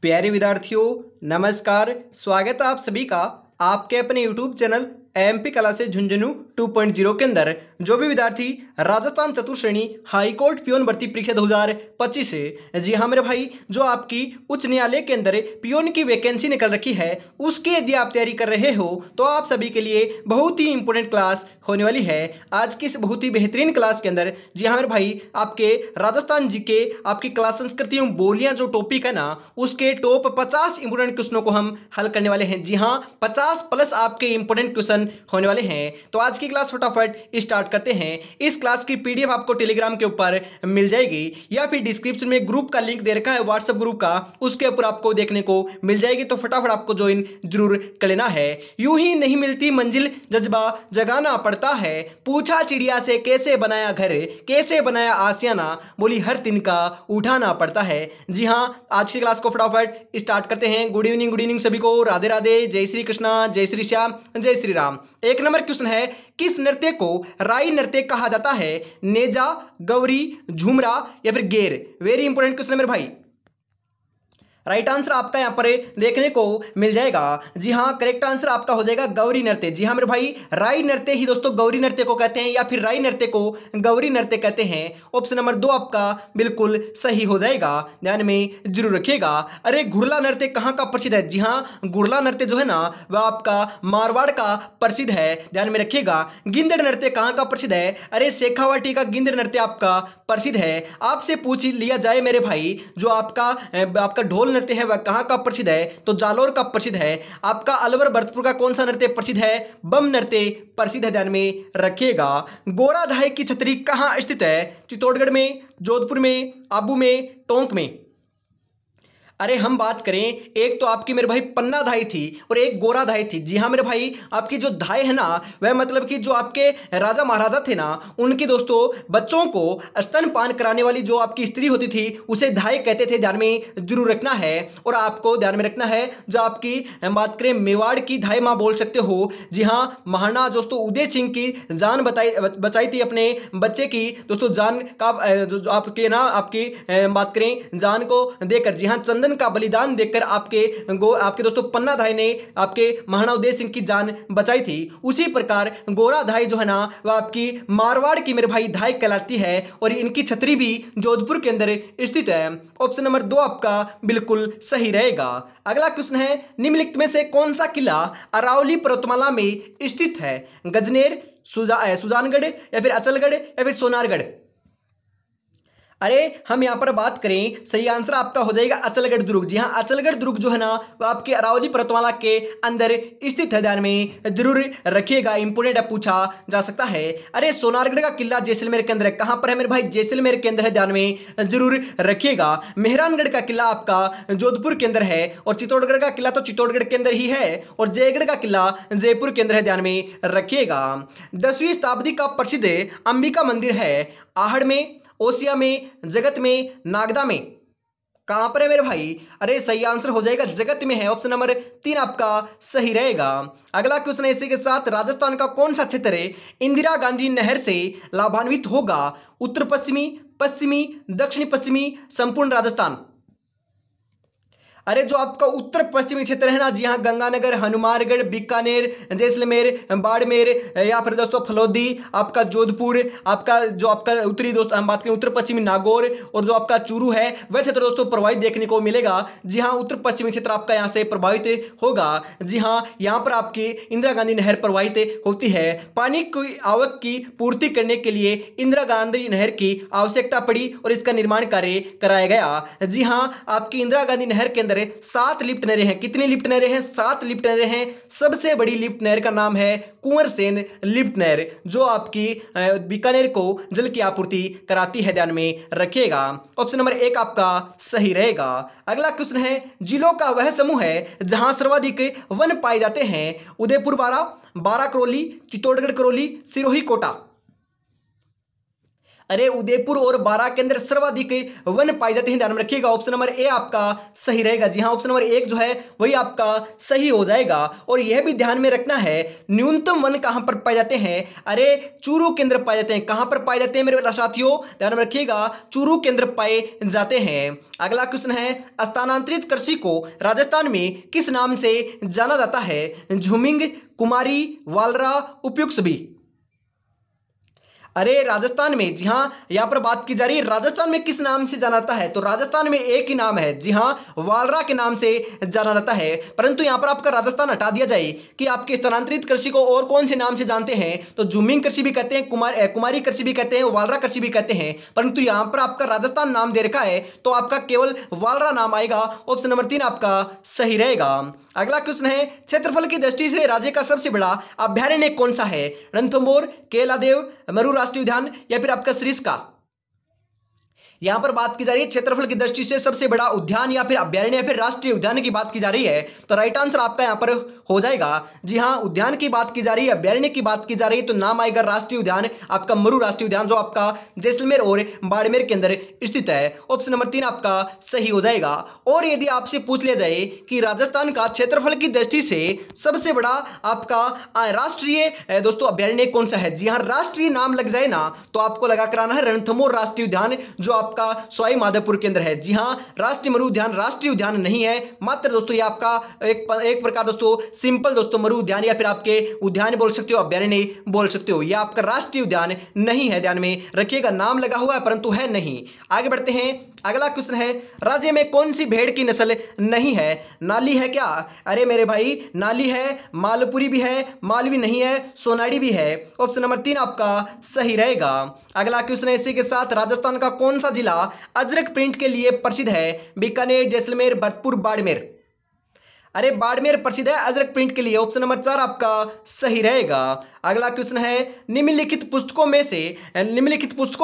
प्यारे विद्यार्थियों, नमस्कार। स्वागत है आप सभी का आपके अपने YouTube चैनल एमपी कला से झुंझुनू 2.0 के अंदर। जो भी विद्यार्थी राजस्थान चतुर्थ श्रेणी हाईकोर्ट पियोन भर्ती परीक्षा 2025 से, जी हाँ मेरे भाई, जो आपकी उच्च न्यायालय के अंदर पियोन की वैकेंसी निकल रखी है, उसकी यदि आप तैयारी कर रहे हो तो आप सभी के लिए बहुत ही इंपॉर्टेंट क्लास होने वाली है। आज की इस बहुत ही बेहतरीन क्लास के अंदर, जी हाँ मेरे भाई, आपके राजस्थान जी के आपकी क्लास संस्कृति एवं बोलियां जो टॉपिक है ना, उसके टॉप 50 इंपोर्टेंट क्वेश्चनों को हम हल करने वाले हैं। जी हाँ, 50 प्लस आपके इंपोर्टेंट क्वेश्चन होने वाले हैं। तो आज की क्लास फटाफट स्टार्ट करते हैं। इस क्लास की पीडीएफ आपको टेलीग्राम के ऊपर मिल जाएगी या फिर डिस्क्रिप्शन में ग्रुप का लिंक दे रखा है व्हाट्सएप ग्रुप का, उसके ऊपर आपको देखने को मिल जाएगी। तो फटाफट आपको ज्वाइन जरूर कर लेना है। यूं ही नहीं मिलती मंजिल, जज्बा जगाना पड़ता है। पूछा चिड़िया से कैसे बनाया घर, कैसे बनाया आसियाना, बोली हर तिनका उठाना पड़ता है। जी हाँ, आज की क्लास को फटाफट स्टार्ट करते हैं। गुड इवनिंग सभी को। राधे राधे, जय श्री कृष्णा, जय श्री श्याम, जय श्री राम। एक नंबर क्वेश्चन है, किस नृत्य को राई नृत्य कहा जाता है? नेजा, गौरी, झुमरा या फिर गेर? वेरी इंपॉर्टेंट क्वेश्चन है मेरे भाई। राइट आंसर आपका यहां पर देखने को मिल जाएगा। जी हाँ, करेक्ट आंसर आपका हो जाएगा गौरी नृत्य। जी हाँ मेरे भाई, राई नृत्य ही दोस्तों गौरी नृत्य को कहते हैं या फिर राई नृत्य को गौरी नृत्य कहते हैं। ऑप्शन नंबर 2 आपका बिल्कुल सही हो जाएगा, ध्यान में जरूर रखिएगा। अरे घुड़ला नृत्य कहाँ का प्रसिद्ध है? जी हाँ, घुड़ला नृत्य जो है ना, वह आपका मारवाड़ का प्रसिद्ध है, ध्यान में रखिएगा। गिंदड़ नृत्य कहाँ का प्रसिद्ध है? अरे शेखावाटी का गिंदड़ नृत्य आपका प्रसिद्ध है। आपसे पूछ लिया जाए मेरे भाई, जो आपका ढोल नृत्य है वह कहां का प्रसिद्ध है? तो जालोर का प्रसिद्ध है। आपका अलवर भरतपुर का कौन सा नृत्य प्रसिद्ध है? बम नृत्य प्रसिद्ध है, ध्यान में रखिएगा। गोराधाय की छतरी कहां स्थित है? चित्तौड़गढ़ में, जोधपुर में, आबू में, टोंक में? अरे हम बात करें, एक तो आपकी मेरे भाई पन्ना धाई थी और एक गोरा धाई थी। जी हाँ मेरे भाई, आपकी जो धाई है ना, वह मतलब कि जो आपके राजा महाराजा थे ना, उनकी दोस्तों बच्चों को स्तनपान कराने वाली जो आपकी स्त्री होती थी, उसे धाई कहते थे, ध्यान में जरूर रखना है। और आपको ध्यान में रखना है, जो आपकी बात करें मेवाड़ की धाई माँ बोल सकते हो। जी हाँ, महाराणा दोस्तों उदय सिंह की जान बचाई थी अपने बच्चे की दोस्तों जान का, जो आपके ना आपकी बात करें जान को देकर, जी हाँ चंदन का बलिदान देकर आपके दोस्तों पन्ना धाई ने आपके महाराणा उदय सिंह की जान बचाई थी। उसी प्रकार गोरा धाई जो है ना, वह आपकी मारवाड़ की मेरे भाई धाई कहलाती है और इनकी छतरी भी जोधपुर के अंदर स्थित है। ऑप्शन नंबर 2 आपका बिल्कुल सही रहेगा। अगला क्वेश्चन है, निम्नलिखित में से कौन सा किला अरावली पर्वतमाला में स्थित है? गजनेर, सुजानगढ़ या फिर अचलगढ़ या फिर सोनारगढ़? अरे हम यहां पर बात करें, सही आंसर आपका हो जाएगा अचलगढ़ दुर्ग। जी हाँ, अचलगढ़ दुर्ग जो है ना, वो आपके अरावली पर्वतमाला के अंदर स्थित है, ध्यान में जरूर रखिएगा, इंपोर्टेंट है, पूछा जा सकता है। अरे सोनारगढ़ का किला जैसलमेर के अंदर है। कहां पर है मेरे भाई? जैसलमेर के अंदर है, ध्यान में जरूर रखिएगा। मेहरानगढ़ का किला आपका जोधपुर के अंदर है और चित्तौड़गढ़ का किला तो चित्तौड़गढ़ के अंदर ही है और जयगढ़ का किला जयपुर के अंदर है, ध्यान में रखिएगा। 10वीं शताब्दी का प्रसिद्ध अंबिका मंदिर है आहड़ में, ओसिया में, जगत में, नागदा में? कहां पर है मेरे भाई? अरे सही आंसर हो जाएगा जगत में है, ऑप्शन नंबर 3 आपका सही रहेगा। अगला क्वेश्चन है इसी के साथ, राजस्थान का कौन सा क्षेत्र इंदिरा गांधी नहर से लाभान्वित होगा? उत्तर पश्चिमी, पश्चिमी, दक्षिण पश्चिमी, संपूर्ण राजस्थान? अरे जो आपका उत्तर पश्चिमी क्षेत्र है ना, जी हाँ गंगानगर, हनुमानगढ़, बीकानेर, जैसलमेर, बाड़मेर या फिर दोस्तों फलोदी, आपका जोधपुर, आपका जो आपका उत्तरी दोस्तों हम बात करें उत्तर पश्चिमी नागौर और जो आपका चूरू है, वह क्षेत्र दोस्तों प्रभावित देखने को मिलेगा। जी हाँ, उत्तर पश्चिमी क्षेत्र आपका यहाँ से प्रभावित होगा। जी हाँ, यहाँ पर आपकी इंदिरा गांधी नहर प्रभावित होती है। पानी की आवक की पूर्ति करने के लिए इंदिरा गांधी नहर की आवश्यकता पड़ी और इसका निर्माण कार्य कराया गया। जी हाँ, आपकी इंदिरा गांधी नहर के अंदर 7 लिफ्ट नहरें हैं। कितनी लिफ्ट नहरें हैं? 7 लिफ्ट नहरें हैं। सबसे बड़ी लिफ्ट नहर का नाम है कुंवर सेन लिफ्ट नहर, जो आपकी बीकानेर को जल की आपूर्ति कराती है, ध्यान में रखिएगा। ऑप्शन नंबर 1 आपका सही रहेगा। अगला क्वेश्चन है, जिलों का वह समूह है जहां सर्वाधिक वन पाए जाते हैं? उदयपुर 12, बारां करौली, चित्तौड़गढ़ करौली, सिरोही कोटा? अरे उदयपुर और बारां के अंदर सर्वाधिक वन पाए जाते हैं, ध्यान में रखिएगा। ऑप्शन नंबर ए आपका सही रहेगा। जी हाँ, ऑप्शन नंबर एक जो है वही आपका सही हो जाएगा। और यह भी ध्यान में रखना है न्यूनतम वन कहां पर पाए जाते हैं, अरे चूरू के अंदर पाए जाते हैं। कहां पर पाए जाते हैं मेरे साथियों, ध्यान में रखिएगा, चूरू के अंदर पाए जाते हैं। अगला क्वेश्चन है, स्थानांतरित कृषि को राजस्थान में किस नाम से जाना जाता है? झूमिंग, कुमारी, वालरा, उपयुक्त सभी। अरे राजस्थान में, जी हाँ, यहां पर बात की जा रही है राजस्थान में किस नाम से जाना जाता है, तो राजस्थान में एक ही नाम है, जी हाँ, वालरा के नाम से जाना जाता है। परंतु यहां पर आपका राजस्थान हटा दिया जाए कि आपके स्थानांतरित कृषि को और कौन से नाम से जानते हैं, तो झूमिंग कृषि भी कहते हैं, कुमारी कृषि भी कहते हैं, वालरा कृषि भी कहते हैं। परंतु यहां पर आपका राजस्थान नाम दे रखा है तो आपका केवल वालरा नाम आएगा। ऑप्शन नंबर 3 आपका सही रहेगा। अगला क्वेश्चन है, क्षेत्रफल की दृष्टि से राज्य का सबसे बड़ा अभ्यारण्य कौन सा है? रणथंभौर, केलादेव, मरू राष्ट्रीय उद्यान या फिर आपका सरिस्का। यहां पर बात की जा रही है क्षेत्रफल की दृष्टि से सबसे बड़ा उद्यान या फिर अभ्यारण्य या फिर राष्ट्रीय उद्यान की बात की जा रही है, तो राइट आंसर आपका यहां पर हो जाएगा। जी हां, उद्यान की बात की जा रही है, अभ्यारण्य की बात की जा रही है, तो नाम आएगा राष्ट्रीय उद्यान आपका मरू राष्ट्रीय उद्यान, जो आपका जैसलमेर और बाड़मेर के अंदर स्थित है। ऑप्शन नंबर 3 आपका सही हो जाएगा। और यदि आपसे पूछ लिया जाए कि राजस्थान का क्षेत्रफल की दृष्टि से सबसे बड़ा आपका राष्ट्रीय दोस्तों अभ्यारण्य कौन सा है, जी हां, राष्ट्रीय नाम लग जाए ना तो आपको लगा कराना है रणथंभौर राष्ट्रीय उद्यान, जो आपका सवाई माधोपुर के अंदर है। जी हां, राष्ट्रीय मरू उद्यान राष्ट्रीय उद्यान नहीं है, मात्र दोस्तों ये आपका एक प्रकार दोस्तों सिंपल दोस्तों मरू उद्यान या फिर आपके उद्यान बोल सकते हो, अभ्यारण्य बोल सकते हो, यह आपका राष्ट्रीय उद्यान नहीं है, ध्यान में रखिएगा। नाम लगा हुआ है परंतु है नहीं। आगे बढ़ते हैं, अगला क्वेश्चन है, राज्य में कौन सी भेड़ की नस्ल नहीं है? नाली है क्या? अरे मेरे भाई, नाली है, मालपुरी भी है, मालवी नहीं है, सोनाड़ी भी है। ऑप्शन नंबर 3 आपका सही रहेगा। अगला क्वेश्चन है, इसी के साथ राजस्थान का कौन सा जिला अजरक प्रिंट के लिए प्रसिद्ध है? बीकानेर, जैसलमेर, भरतपुर, बाड़मेर। अरे बाड़मेर प्रसिद्ध है अजरक प्रिंट के लिए। ऑप्शन नंबर 4 आपका सही रहेगा। अगला क्वेश्चन है, निम्नलिखित पुस्तकों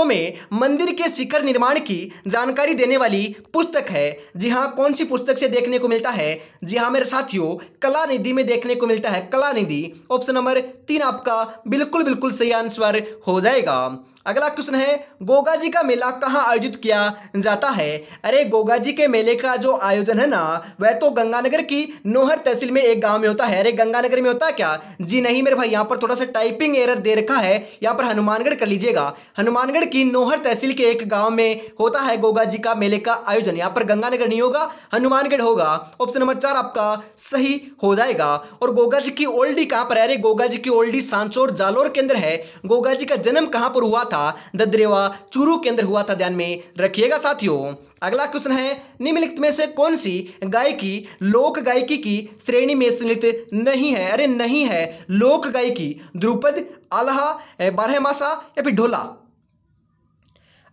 में मंदिर के शिखर निर्माण की जानकारी देने वाली पुस्तक है? जी हाँ, कौन सी पुस्तक से देखने को मिलता है? जी हाँ मेरे साथियों, कला निधि में देखने को मिलता है, कला निधि। ऑप्शन नंबर 3 आपका बिल्कुल सही आंसर हो जाएगा। अगला क्वेश्चन है, गोगा जी का मेला कहाँ आयोजित किया जाता है? अरे गोगा जी के मेले का जो आयोजन है ना, वह तो गंगानगर की नोहर तहसील में एक गांव में होता है। अरे गंगानगर में होता है क्या? जी नहीं मेरे भाई, यहाँ पर थोड़ा सा टाइपिंग एरर दे रखा है, यहाँ पर हनुमानगढ़ कर लीजिएगा। हनुमानगढ़ की नोहर तहसील के एक गांव में होता है गोगा जी का मेले का आयोजन। यहाँ पर गंगानगर नहीं होगा, हनुमानगढ़ होगा। ऑप्शन नंबर 4 आपका सही हो जाएगा। और गोगा जी की ओल्डी कहां पर है? अरे गोगा जी की ओल्डी सांचौर जालोर के अंदर है। गोगा जी का जन्म कहां पर हुआ था? ददरेवा, चूरू के अंदर हुआ था, ध्यान में रखिएगा साथियों। अगला क्वेश्चन है, निम्नलिखित में से कौन सी गायकी लोक गायकी की श्रेणी में सम्मिलित नहीं है? अरे नहीं है लोक गायकी, ध्रुपद, आल्हा, बारहमासा या फिर ढोला।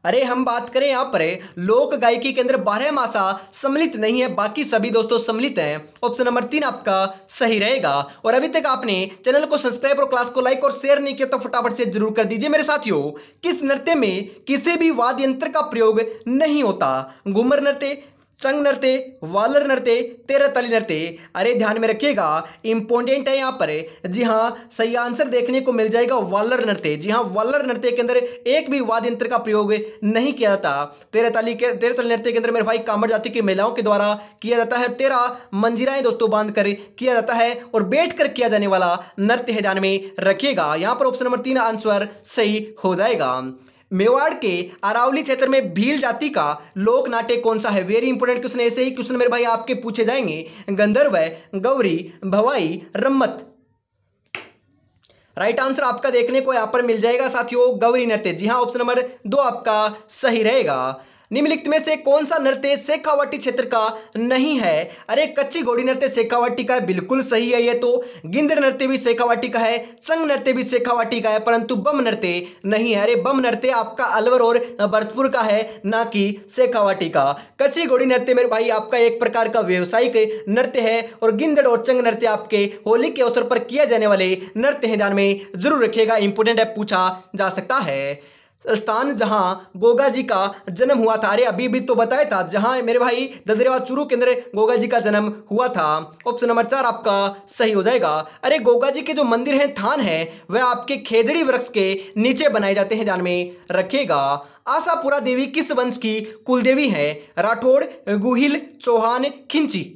अरे हम बात करें यहाँ पर लोक गायकी के अंदर बारहमासा सम्मिलित नहीं है, बाकी सभी दोस्तों सम्मिलित हैं। ऑप्शन नंबर 3 आपका सही रहेगा। और अभी तक आपने चैनल को सब्सक्राइब और क्लास को लाइक और शेयर नहीं किया तो फटाफट से जरूर कर दीजिए मेरे साथियों। किस नृत्य में किसी भी वाद्य यंत्र का प्रयोग नहीं होता? घूमर नृत्य, चंग नृत्य, वालर नृत्य, तेरह ताली नृत्य। अरे ध्यान में रखिएगा, इंपॉर्टेंट है यहाँ पर। जी हाँ, सही आंसर देखने को मिल जाएगा वालर नृत्य। जी हाँ, वालर नृत्य के अंदर एक भी वाद्य यंत्र का प्रयोग नहीं किया जाता। तेरह ताली नृत्य के अंदर मेरे भाई कांवड़ जाति की महिलाओं के द्वारा किया जाता है। 13 मंजीराएं दोस्तों बांध कर किया जाता है और बैठ कर किया जाने वाला नृत्य है, ध्यान में रखिएगा। यहाँ पर ऑप्शन नंबर 3 आंसर सही हो जाएगा। मेवाड़ के अरावली क्षेत्र में भील जाति का लोक नाट्य कौन सा है? वेरी इंपोर्टेंट क्वेश्चन, ऐसे ही क्वेश्चन मेरे भाई आपके पूछे जाएंगे। गंधर्व, गौरी, भवाई, रम्मत। राइट आंसर आपका देखने को यहां पर मिल जाएगा साथियों, गौरी नृत्य। जी हां, ऑप्शन नंबर 2 आपका सही रहेगा। निम्नलिखित में से कौन सा नृत्य शेखावाटी क्षेत्र का नहीं है? अरे कच्ची घोड़ी नृत्य शेखावाटी का है, बिल्कुल सही है ये तो। गिंदड़ नृत्य भी शेखावाटी का है, चंग नृत्य भी शेखावाटी का है, परंतु बम नृत्य नहीं है। अरे बम नृत्य आपका अलवर और भरतपुर का है, ना कि शेखावाटी का। कच्ची घोड़ी नृत्य मेरे भाई आपका एक प्रकार का व्यवसायिक नृत्य है और गिंदड़ और चंग नृत्य आपके होली के अवसर पर किए जाने वाले नृत्य हैं, ध्यान में जरूर रखिएगा, इंपोर्टेंट है, पूछा जा सकता है। स्थान जहां गोगा जी का जन्म हुआ था। अरे अभी भी तो बताया था, जहां मेरे भाई ददरेवा चूरू के अंदर गोगा जी का जन्म हुआ था। ऑप्शन नंबर 4 आपका सही हो जाएगा। अरे गोगा जी के जो मंदिर हैं, थान है, वह आपके खेजड़ी वृक्ष के नीचे बनाए जाते हैं, ध्यान में रखिएगा। आशापुरा देवी किस वंश की कुलदेवी है? राठौड़, गुहिल, चौहान, खिंची।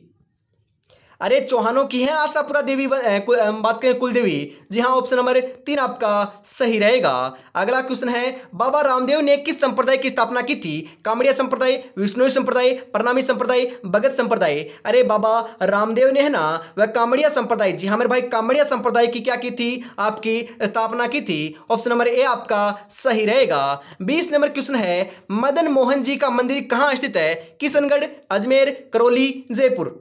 अरे चौहानों की है आशापुरा देवी, बात करें कुलदेवी। जी हाँ, ऑप्शन नंबर 3 आपका सही रहेगा। अगला क्वेश्चन है, बाबा रामदेव ने किस संप्रदाय की स्थापना की थी? कामड़िया संप्रदाय, विष्णुई संप्रदाय, प्रणामी संप्रदाय, भगत संप्रदाय। अरे बाबा रामदेव ने है ना, वह कामड़िया संप्रदाय, जी हाँ मेरे भाई, कामड़िया संप्रदाय की क्या की थी? आपकी स्थापना की थी। ऑप्शन नंबर ए आपका सही रहेगा। 20 नंबर क्वेश्चन है, मदन मोहन जी का मंदिर कहाँ स्थित है? किशनगढ़, अजमेर, करौली, जयपुर।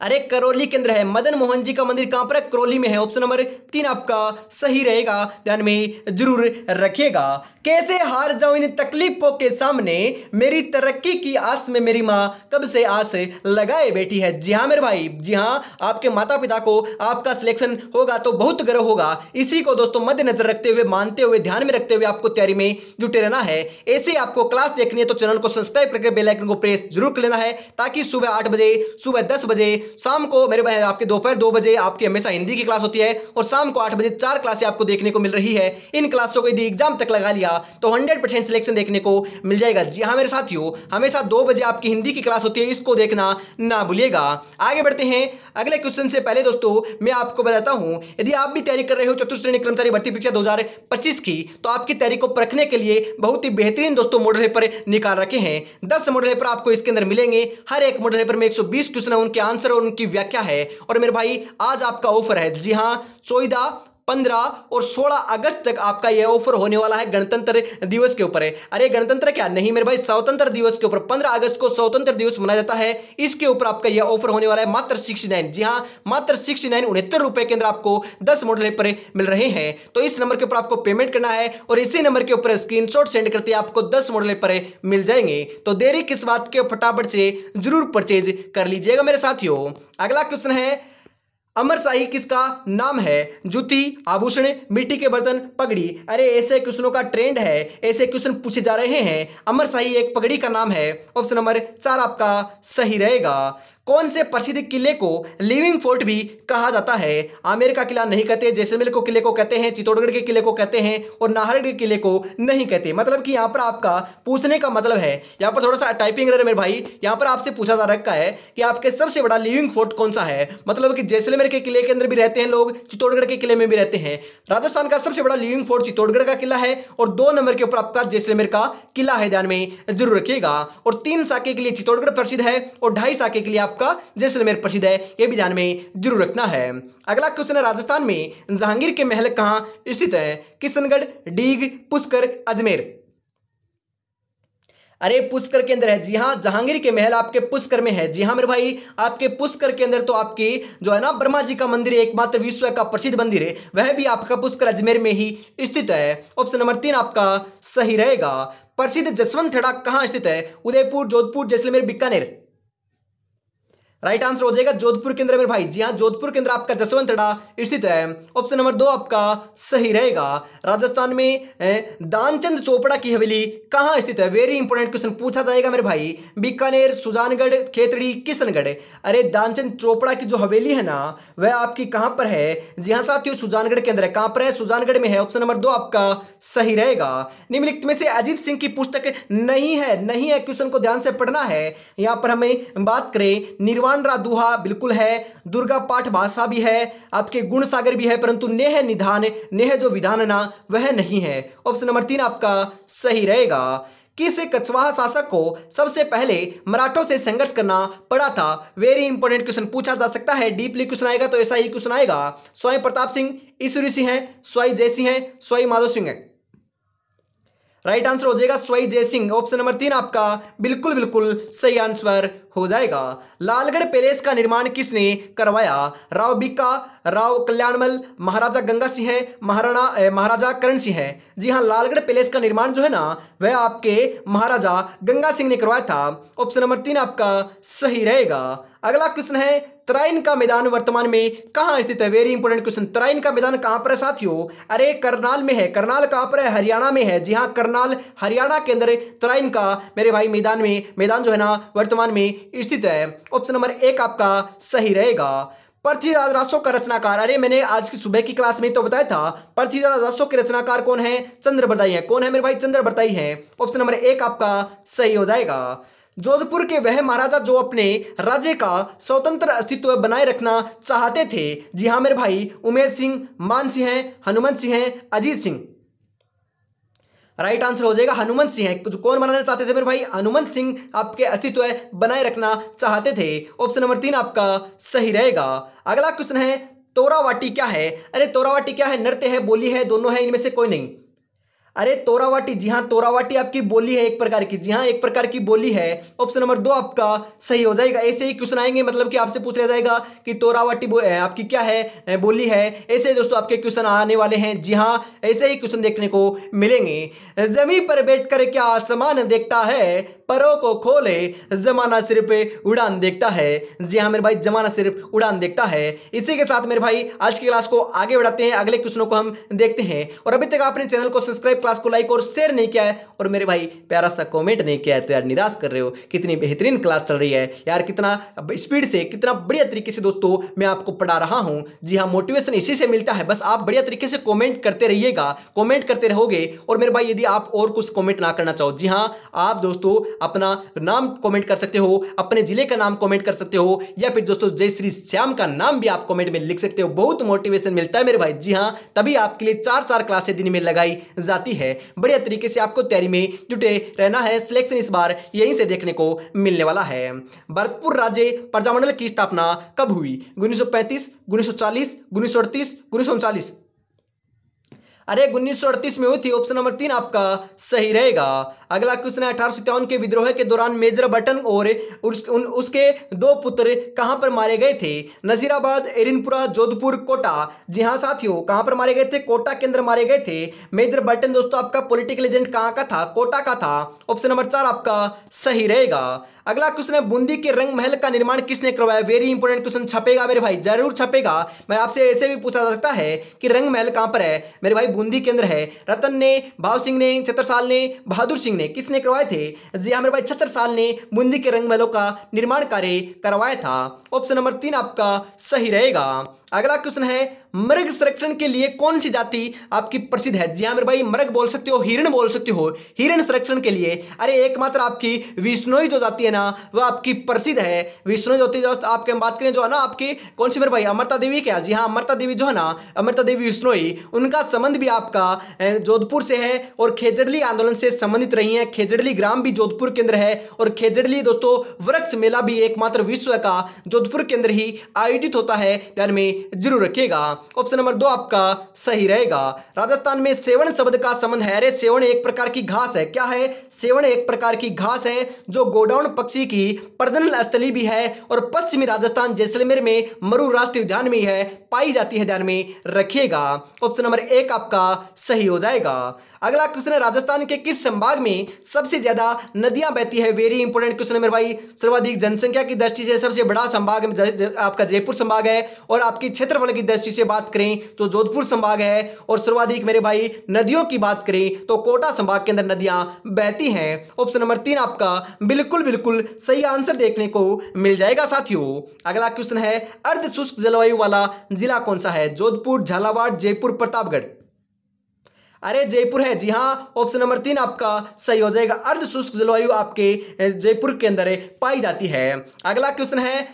अरे करौली के अंदर है। मदन मोहन जी का मंदिर कहां पर है? करौली में है। ऑप्शन नंबर 3 आपका सही रहेगा, ध्यान में जरूर रखिएगा। कैसे हार जाऊं इन तकलीफों के सामने, मेरी तरक्की की आस में मेरी माँ कब से आस लगाए बैठी है। जी हाँ मेरे भाई, जी हाँ, आपके माता पिता को आपका सिलेक्शन होगा तो बहुत गर्व होगा। इसी को दोस्तों मद्देनजर रखते हुए, मानते हुए, ध्यान में रखते हुए आपको तैयारी में जुटे रहना है। ऐसे आपको क्लास देखनी है तो चैनल को सब्सक्राइब करके बेल आइकन को प्रेस जरूर कर लेना है, ताकि सुबह 8 बजे, सुबह 10 बजे, शाम को मेरे भाई आपके दोपहर 2 बजे आपकी हमेशा हिंदी की क्लास होती है, और शाम को 8 बजे 4 क्लासें आपको देखने को मिल रही है। इन क्लासों को यदि एग्जाम तक लगा लिया तो 100% सिलेक्शन देखने को मिल जाएगा। जी हाँ मेरे साथियों, हमेशा 2 बजे आपकी हिंदी की क्लास होती है, इसको देखना ना भूलिएगा। आगे बढ़ते हैं अगले क्वेश्चन से पहले दोस्तों मैं आपको बताता हूं, यदि आप भी तैयारी कर रहे हो चतुर्थ श्रेणी कर्मचारी भर्ती परीक्षा 2025 की, तो आपकी तैयारी को परखने के लिए बहुत ही बेहतरीन दोस्तों मॉडल पेपर निकाल रखे हैं। 10 मॉडल पेपर आपको इसके अंदर मिलेंगे। हर एक मॉडल पेपर में 120 क्वेश्चन है, उनके आंसर और उनकी व्याख्या है। और मेरे भाई आज आपका ऑफर है, जी हाँ, 14, 15 और 16 अगस्त तक आपका यह ऑफर होने वाला है गणतंत्र दिवस के ऊपर है। अरे गणतंत्र क्या नहीं मेरे भाई, स्वतंत्र दिवस के ऊपर। 15 अगस्त को स्वतंत्र दिवस मनाया जाता है, इसके ऊपर आपका यह ऑफर होने वाला है मात्र 69। जी हाँ, मात्र 69 69 रुपए के अंदर आपको 10 मॉडल पेपर मिल रहे हैं। तो इस नंबर के ऊपर आपको पेमेंट करना है और इसी नंबर के ऊपर स्क्रीनशॉट सेंड करते आपको 10 मॉडल पेपर मिल जाएंगे। तो देरी किस बात के, फटाफट से जरूर परचेज कर लीजिएगा मेरे साथियों। अगला क्वेश्चन है, अमरशाही किसका नाम है? जूती, आभूषण, मिट्टी के बर्तन, पगड़ी। अरे ऐसे क्वेश्चनों का ट्रेंड है, ऐसे क्वेश्चन पूछे जा रहे हैं। अमरशाही एक पगड़ी का नाम है। ऑप्शन नंबर 4 आपका सही रहेगा। कौन से प्रसिद्ध किले को लिविंग फोर्ट भी कहा जाता है? आमेर का किला नहीं कहते, जैसलमेर को किले को कहते हैं, चित्तौड़गढ़ के किले को कहते हैं, और नाहरगढ़ के किले को नहीं कहते। मतलब कि यहाँ पर आपका पूछने का मतलब है, यहाँ पर थोड़ा सा टाइपिंग एरर है मेरे भाई। यहाँ पर आपसे पूछा जा रखा है कि आपके सबसे बड़ा लिविंग फोर्ट कौन सा है। मतलब कि जैसलमेर के किले के अंदर भी रहते हैं लोग, चित्तौड़गढ़ के किले में भी रहते हैं। राजस्थान का सबसे बड़ा लिविंग फोर्ट चित्तौड़गढ़ का किला है, और 2 नंबर के ऊपर आपका जैसलमेर का किला है, ध्यान में जरूर रखिएगा। और 3 साके के लिए चित्तौड़गढ़ प्रसिद्ध है, और 2.5 साके के लिए आपका जैसलमेर प्रसिद्ध है, यह भी ध्यान में जरूर रखना है। अगला क्वेश्चन है, राजस्थान में जहांगीर के महल कहां स्थित है? किशनगढ़, डीग, पुष्कर, अजमेर। अरे पुष्कर के अंदर है। जी हाँ, जहांगीर के महल आपके पुष्कर में है। जी हाँ मेरे भाई, आपके पुष्कर के अंदर तो आपकी जो है ना ब्रह्मा जी का मंदिर, एकमात्र विश्व का प्रसिद्ध मंदिर है, वह भी आपका पुष्कर अजमेर में ही स्थित है। ऑप्शन नंबर 3 आपका सही रहेगा। प्रसिद्ध जसवंत थड़ा कहां स्थित है? उदयपुर, जोधपुर, जैसलमेर, बीकानेर। राइट आंसर हो जाएगा जोधपुर के अंदर मेरे भाई। जी हाँ, जोधपुर के अंदर आपका जसवंतड़ा स्थित है। ऑप्शन नंबर 2 आपका सही रहेगा। राजस्थान में दानचंद चोपड़ा की हवेली कहाँ स्थित है? वेरी इंपॉर्टेंट क्वेश्चन पूछा जाएगा मेरे भाई। बीकानेर, सुजानगढ़, खेतड़ी, किशनगढ़। अरे दानचंद चोपड़ा की जो हवेली है ना, वह आपकी कहां पर है? जी हाँ साथियों, सुजानगढ़ के अंदर है। कहां पर है? सुजानगढ़ में है। ऑप्शन नंबर 2 आपका सही रहेगा। निम्नलिखित में से अजीत सिंह की पुस्तक नहीं है, क्वेश्चन को ध्यान से पढ़ना है। यहां पर हमें बात करें, निर्वाण रादुहा बिल्कुल है, दुर्गा पाठ भाषा भी है, आपके गुण सागर भी है, परंतु नेह निधान, नेह जो विधान ना, वह नहीं है। ऑप्शन नंबर 3 आपका सही रहेगा। किस कछवाहा शासक को सबसे पहले मराठों से संघर्ष करना पड़ा था? वेरी इंपॉर्टेंट क्वेश्चन पूछा जा सकता है। डीपली क्वेश्चन आएगा तो ऐसा ही क्वेश्चन आएगा। स्वयं प्रताप सिंह, ईश्वरी सिंह है, स्वयं जय सिंह है, स्वयं माधव सिंह है। राइट आंसर हो जाएगा स्वयं जय सिंह। ऑप्शन नंबर 3 आपका बिल्कुल सही आंसर हो जाएगा। लालगढ़ पैलेस का निर्माण किसने करवाया? राव बिक्का, राव कल्याणमल, महाराजा गंगा सिंह है, महाराजा करण सिंह है। जी हाँ, लालगढ़ पैलेस का निर्माण जो है ना वह आपके महाराजा गंगा सिंह ने करवाया था। ऑप्शन नंबर 3 आपका सही रहेगा। अगला क्वेश्चन है, तराइन का मैदान वर्तमान में कहां स्थित है? Very important question. तराइन का मैदान कहां पर है साथियों? अरे करनाल में है। करनाल कहां पर है? हरियाणा में है। जी हां, करनाल हरियाणा के अंदर तराइन का मेरे भाई मैदान जो है ना वर्तमान में स्थित है। ऑप्शन नंबर 1 आपका सही रहेगा। पृथ्वीराज रासो का रचनाकार, अरे मैंने आज की सुबह की क्लास में तो बताया था, पृथ्वीराज रासो के रचनाकार कौन है? चंद्रबरदाई है। कौन है मेरे भाई? चंद्रबरदाई है। ऑप्शन नंबर 1 आपका सही हो जाएगा। जोधपुर के वह महाराजा जो अपने राज्य का स्वतंत्र अस्तित्व बनाए रखना चाहते थे। जी हां मेरे भाई, उमेद सिंह, मान सिंह है, हनुमंत सिंह है, अजीत सिंह। राइट आंसर हो जाएगा हनुमंत सिंह है। कौन बनाना चाहते थे मेरे भाई? हनुमंत सिंह आपके अस्तित्व बनाए रखना चाहते थे। ऑप्शन नंबर 3 आपका सही रहेगा। अगला क्वेश्चन है, तोरावाटी क्या है? अरे तोरावाटी क्या है? नृत्य है, बोली है, दोनों है, इनमें से कोई नहीं। अरे तोरावाटी, जी हां तोरावाटी आपकी बोली है एक प्रकार की। जी हां एक प्रकार की बोली है। ऑप्शन नंबर 2 आपका सही हो जाएगा। ऐसे ही क्वेश्चन आएंगे, मतलब कि आपसे पूछ लिया जाएगा कि तोरावाटी आपकी क्या है? बोली है। ऐसे दोस्तों आपके क्वेश्चन आने वाले हैं। जी हां ऐसे ही क्वेश्चन देखने को मिलेंगे। जमीन पर बैठकर क्या आसमान देखता है, परों को खोले जमाना सिर्फ उड़ान देखता है। जी हां मेरे भाई, जमाना सिर्फ उड़ान देखता है। इसी के साथ मेरे भाई आज की क्लास को आगे बढ़ाते हैं, अगले क्वेश्चनों को हम देखते हैं। और अभी तक आपने चैनल को सब्सक्राइब, क्लास को लाइक और शेयर नहीं किया है और मेरे भाई प्यारा सा कमेंट नहीं किया है तो यार निराश कर रहे हो। कितनी बेहतरीन क्लास चल रही है यार, कितना स्पीड से, कितना बढ़िया तरीके से दोस्तों मैं आपको पढ़ा रहा हूं। जी हां, मोटिवेशन इसी से मिलता है। बस आप बढ़िया तरीके से कमेंट करते रहिएगा, कमेंट करते रहोगे। और मेरे भाई यदि आप और कुछ कमेंट ना करना चाहो, जी हां आप दोस्तों अपना नाम कमेंट कर सकते हो, अपने जिले का नाम कमेंट कर सकते हो, या फिर दोस्तों जय श्री श्याम का नाम भी आप कमेंट में लिख सकते हो। बहुत मोटिवेशन मिलता है मेरे भाई। जी हां, तभी आपके लिए 4-4 क्लासें दिन में लगाई जाती है। बढ़िया तरीके से आपको तैयारी में जुटे रहना है। सिलेक्शन इस बार यहीं से देखने को मिलने वाला है। भरतपुर राज्य प्रजामंडल की स्थापना कब हुई? 1935, 1940, 1938, 1939। अरे 1938 में हुई थी। ऑप्शन नंबर 3 आपका सही रहेगा। अगला क्वेश्चन है, 1857 के विद्रोह के दौरान मेजर बटन और उसके 2 पुत्र कहां पर मारे गए थे? नजीराबाद, एरिनपुरा, जोधपुर, कोटा। जी हां साथियों, कहां पर मारे गए थे? कोटा के अंदर मारे गए थे। मेजर बटन दोस्तों आपका पॉलिटिकल एजेंट कहां का था? कोटा का था। ऑप्शन नंबर 4 आपका सही रहेगा। अगला क्वेश्चन है, बूंदी के रंग महल का निर्माण किसने करवाया? वेरी इंपोर्टेंट क्वेश्चन, छपेगा मेरे भाई, जरूर छपेगा। मैं आपसे ऐसे भी पूछा जा सकता है कि रंग महल कहां पर है? मेरे भाई बूंदी के अंदर है। रतन ने, भाव सिंह ने, छत्रसाल ने, बहादुर सिंह ने, किसने करवाए थे? जी हां मेरे भाई, छत्रसाल ने बूंदी के रंग महलों का निर्माण कार्य करवाया था। ऑप्शन नंबर 3 आपका सही रहेगा। अगला क्वेश्चन है, मृग संरक्षण के लिए कौन सी जाति आपकी प्रसिद्ध है? जी हां मेरे भाई, मृग बोल सकते हो, हिरण बोल सकते हो। हिरण संरक्षण के लिए अरे एकमात्र आपकी विश्नोई जो जाति है ना वह आपकी प्रसिद्ध है। विश्नोई जाति जो आपके हम बात करें जो है ना आपकी कौन सी मेरे भाई? अमृता देवी क्या? जी हां अमृता देवी जो है ना, अमृता देवी विश्नोई, उनका संबंध भी आपका जोधपुर से है और खेजड़ली आंदोलन से संबंधित रही है। खेजड़ली ग्राम भी जोधपुर के अंदर है और खेजड़ली दोस्तों वृक्ष मेला भी एकमात्र विश्व का जोधपुर के अंदर ही आयोजित होता है। ध्यान में जरूर रखिएगा। ऑप्शन नंबर 2 आपका सही रहेगा। राजस्थान में सेवण शब्द का संबंध है। अरे सेवण एक प्रकार की घास है। क्या है? सेवण एक प्रकार की घास है जो गोडाउन पक्षी की प्रजनन स्थली भी है और पश्चिमी राजस्थान जैसलमेर में मरु राष्ट्रीय उद्यान में है पाई जाती है। ध्यान में रखिएगा। ऑप्शन नंबर 1 आपका सही हो जाएगा। अगला क्वेश्चन है, राजस्थान के किस संभाग में सबसे ज्यादा नदियां बहती है? वेरी इंपोर्टेंट क्वेश्चन है मेरे भाई। सर्वाधिक जनसंख्या की दृष्टि से सबसे बड़ा संभाग आपका जयपुर संभाग है और आपकी क्षेत्रफल की दृष्टि से बात करें तो जोधपुर संभाग है और सर्वाधिक मेरे भाई नदियों की बात करें तो कोटा संभाग के अंदर नदियां बहती हैं। ऑप्शन नंबर 3 आपका बिल्कुल सही आंसर देखने को मिल जाएगा साथियों। अगला क्वेश्चन है, अर्ध शुष्क जलवायु वाला जिला कौन सा है? जोधपुर, झालावाड़, जयपुर, प्रतापगढ़। अरे जयपुर है। जी हां ऑप्शन नंबर 3 आपका सही हो जाएगा। अर्ध शुष्क जलवायु आपके जयपुर के अंदर पाई जाती है। अगला क्वेश्चन है,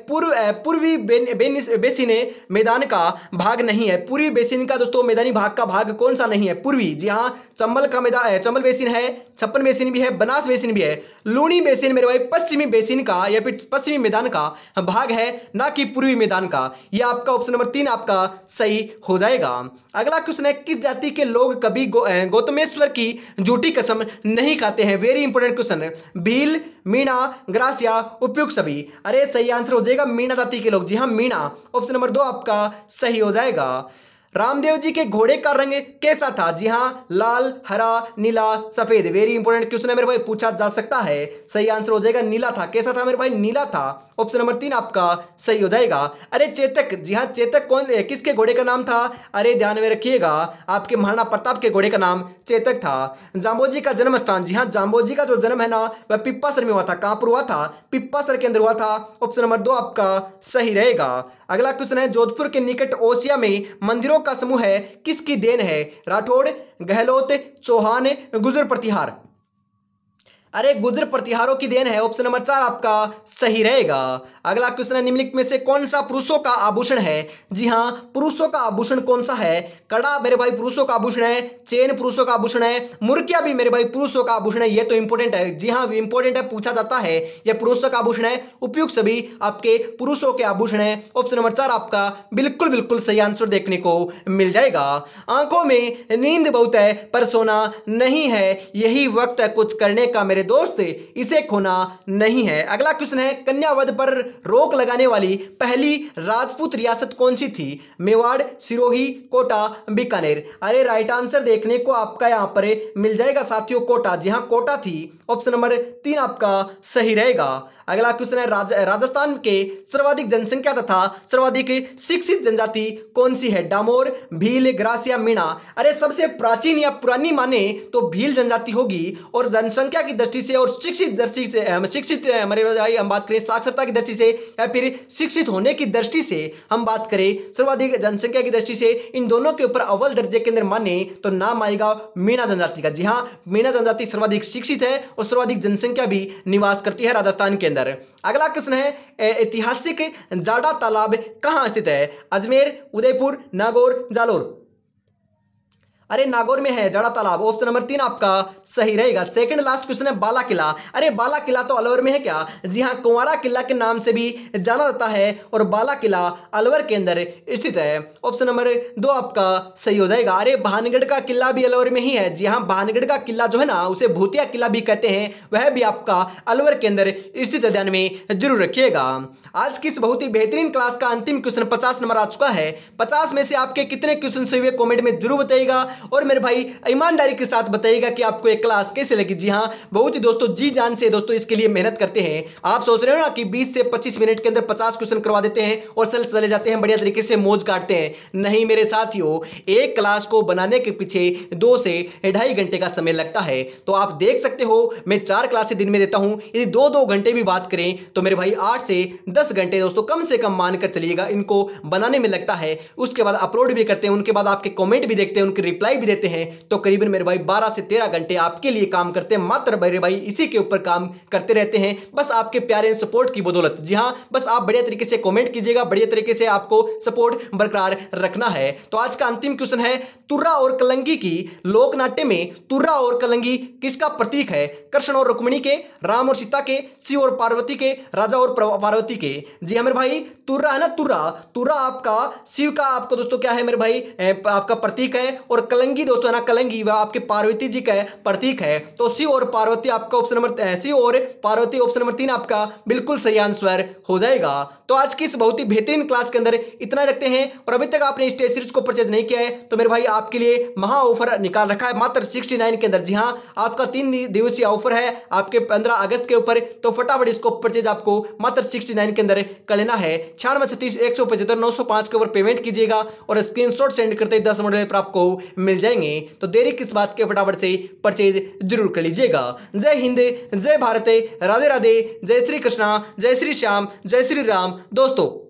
पूर्वी बेसिन मैदान का भाग नहीं है। पूर्वी बेसिन का दोस्तों मैदानी भाग का भाग कौन सा नहीं है? पूर्वी। जी हाँ, चंबल का मैदान, चंबल बेसिन है, छप्पन बेसिन भी है, बनास बेसिन भी है। लूणी बेसिन मेरे भाई पश्चिमी बेसिन का या फिर पश्चिमी मैदान का भाग है, ना कि पूर्वी मैदान का। यह आपका ऑप्शन नंबर 3 आपका सही हो जाएगा। अगला क्वेश्चन है, किस जाति के लोग कभी गौतमेश्वर की झूठी कसम नहीं खाते हैं? वेरी इंपोर्टेंट क्वेश्चन है। भील, मीणा, ग्रासिया, उपयुक्त सभी। अरे सही आंसर हो जाएगा मीणा जाति के लोग। जी हाँ, मीणा। ऑप्शन नंबर 2 आपका सही हो जाएगा। रामदेव जी के घोड़े का रंग कैसा था? जी हाँ, लाल, हरा, नीला, सफेद। वेरी इंपॉर्टेंट क्वेश्चन है मेरे भाई, पूछा जा सकता है। सही आंसर हो जाएगा नीला था। कैसा था मेरे भाई? नीला था। ऑप्शन नंबर 3 आपका सही हो जाएगा। अरे चेतक, जी हाँ, चेतक किसके घोड़े का नाम था? अरे ध्यान में रखिएगा, आपके महाराणा प्रताप के घोड़े का नाम चेतक था। जांबोजी का जन्म स्थान? जी हाँ, जांबोजी का जो जन्म है ना वह पिप्पासर में हुआ था। कहां पर हुआ था? पिप्पासर के अंदर हुआ था। ऑप्शन नंबर 2 आपका सही रहेगा। अगला क्वेश्चन है, जोधपुर के निकट ओसिया में मंदिरों का समूह है, किसकी देन है? राठौड़, गहलोत, चौहान, गुजर प्रतिहार। अरे गुजर प्रतिहारों की देन है। ऑप्शन नंबर 4 आपका सही रहेगा। अगला क्वेश्चन है, निम्नलिखित में से कौन सा पुरुषों का आभूषण है? जी हाँ, पुरुषों का आभूषण कौन सा है? कड़ा मेरे भाई पुरुषों का आभूषण है, चेन पुरुषों का आभूषण है, मुर्किया भी मेरे भाई पुरुषों का आभूषण है। ये तो इंपॉर्टेंट है। जी हाँ, इंपॉर्टेंट है, पूछा जाता है। यह पुरुषों का आभूषण है। उपयुक्त सभी आपके पुरुषों के आभूषण है। ऑप्शन नंबर 4 आपका बिल्कुल बिल्कुल सही आंसर देखने को मिल जाएगा। आंखों में नींद बहुत है पर सोना नहीं है, यही वक्त है कुछ करने का मेरे दोस्त, इसे खोना नहीं है। अगला क्वेश्चन है, कन्यावध पर रोक लगाने वाली पहली राजपूत रियासत कौन सी थी? मेवाड़, सिरोही, कोटा, बीकानेर। अरे राइट आंसर देखने को आपका यहां पर मिल जाएगा साथियों, कोटा। जी हां, कोटा थी। ऑप्शन नंबर 3 आपका सही रहेगा। अगला क्वेश्चन है, राजस्थान के सर्वाधिक जनसंख्या तथा सर्वाधिक शिक्षित जनजाति कौन सी है? डामोर, भील, ग्रासिया, मीणा। अरे सबसे प्राचीन या पुरानी माने तो भील जनजाति होगी, और जनसंख्या की दृष्टि से और शिक्षित दृष्टि से हमारे भाई हम बात करें साक्षरता की दृष्टि से या फिर शिक्षित होने की दृष्टि से हम बात करें सर्वाधिक जनसंख्या की दृष्टि से, इन दोनों के ऊपर अव्वल दर्जे के अंदर माने तो नाम आएगा मीणा जनजाति का। जी हाँ, मीणा जनजाति सर्वाधिक शिक्षित है और सर्वाधिक जनसंख्या भी निवास करती है राजस्थान के अंदर। अगला क्वेश्चन है, ऐतिहासिक जाड़ा तालाब कहां स्थित है? अजमेर, उदयपुर, नागौर, जालोर। अरे नागौर में है जाड़ा तालाब। ऑप्शन नंबर 3 आपका सही रहेगा। सेकंड लास्ट क्वेश्चन है, बाला किला। अरे बाला किला तो अलवर में है क्या? जी हाँ, कुंवारा किला के नाम से भी जाना जाता है और बाला किला अलवर के अंदर स्थित है। ऑप्शन नंबर 2 आपका सही हो जाएगा। अरे भानगढ़ का किला भी अलवर में ही है। जी हाँ, भानगढ़ का किला जो है ना उसे भूतिया किला भी कहते हैं, वह भी आपका अलवर के अंदर स्थित है, ध्यान में जरूर रखिएगा। आज की इस बहुत ही बेहतरीन क्लास का अंतिम क्वेश्चन 50 नंबर आ चुका है। 50 में से आपके कितने क्वेश्चन सही हुए कमेंट में जरूर बताइएगा, और मेरे भाई ईमानदारी के साथ बताइएगा कि आपको एक क्लास कैसे लगी। जी हाँ, बहुत ही दोस्तों जी जान से दोस्तों इसके लिए मेहनत करते हैं। आप सोच रहे हो ना कि 20 से 25 मिनट के अंदर 50 क्वेश्चन करवा देते हैं और चले जाते हैं, बढ़िया तरीके से मौज काटते हैं। नहीं मेरे साथियों, एक क्लास को बनाने के पीछे 2 से 2.5 घंटे का समय लगता है। तो आप देख सकते हो मैं 4 क्लासें दिन में देता हूं। यदि 2-2 घंटे भी बात करें तो मेरे भाई 8 से 10 घंटे दोस्तों कम से कम मानकर चलिएगा इनको बनाने में लगता है। उसके बाद अपलोड भी करते हैं, उनके बाद आपके कमेंट भी देखते हैं, उनके रिप्लाई भी देते हैं। तो करीबन मेरे भाई 12 से 13 घंटे आपके लिए काम करते हैं। मात्र मेरे भाई इसी के ऊपर काम करते रहते हैं, बस आपके प्यारे सपोर्ट की बदौलत। जी हाँ, बस आप बढ़िया तरीके से कमेंट कीजिएगा, बढ़िया तरीके से आपको सपोर्ट बरकरार रखना है। तो आज का अंतिम क्वेश्चन है, तुर्रा और कलंगी की लोक नाट्य में तुर्रा और कलंगी किसका प्रतीक है? कृष्ण और रुक्मिणी के, राम और सीता के, शिव और पार्वती के, राजा और पार्वती के। जी हाँ मेरे भाई, तुर्रा है ना, तुर्रा आपका शिव का आपको दोस्तों क्या है मेरे भाई आपका प्रतीक है, और कलंगी दोस्तों है ना, कलंगी वह आपके पार्वती जी का प्रतीक है। तो शिव और पार्वती आपका ऑप्शन नंबर शिव और पार्वती ऑप्शन नंबर 3 आपका बिल्कुल सही आंसर हो जाएगा। तो आज की इस बहुत ही बेहतरीन क्लास के अंदर इतना रखते हैं, और अभी तक आपने इस टेस्ट सीरीज को परचेज नहीं किया है तो मेरे भाई आपके लिए महा ऑफर निकाल रखा है मात्र 69 के अंदर। जी हाँ, आपका 3 दिवसीय ऑफर है आपके 15 अगस्त के ऊपर, तो फटाफट इसको परचेज आपको मात्र 69 के अंदर कर लेना है। 9636 175 905 के ऊपर पेमेंट कीजिएगा और स्क्रीनशॉट सेंड करते 10 मॉडल पर आपको मिल जाएंगे। तो देरी किस बात के, फटाफट से परचेज जरूर कर लीजिएगा। जय हिंद, जय भारत, राधे राधे, जय श्री कृष्णा, जय श्री श्याम, जय श्री राम दोस्तों।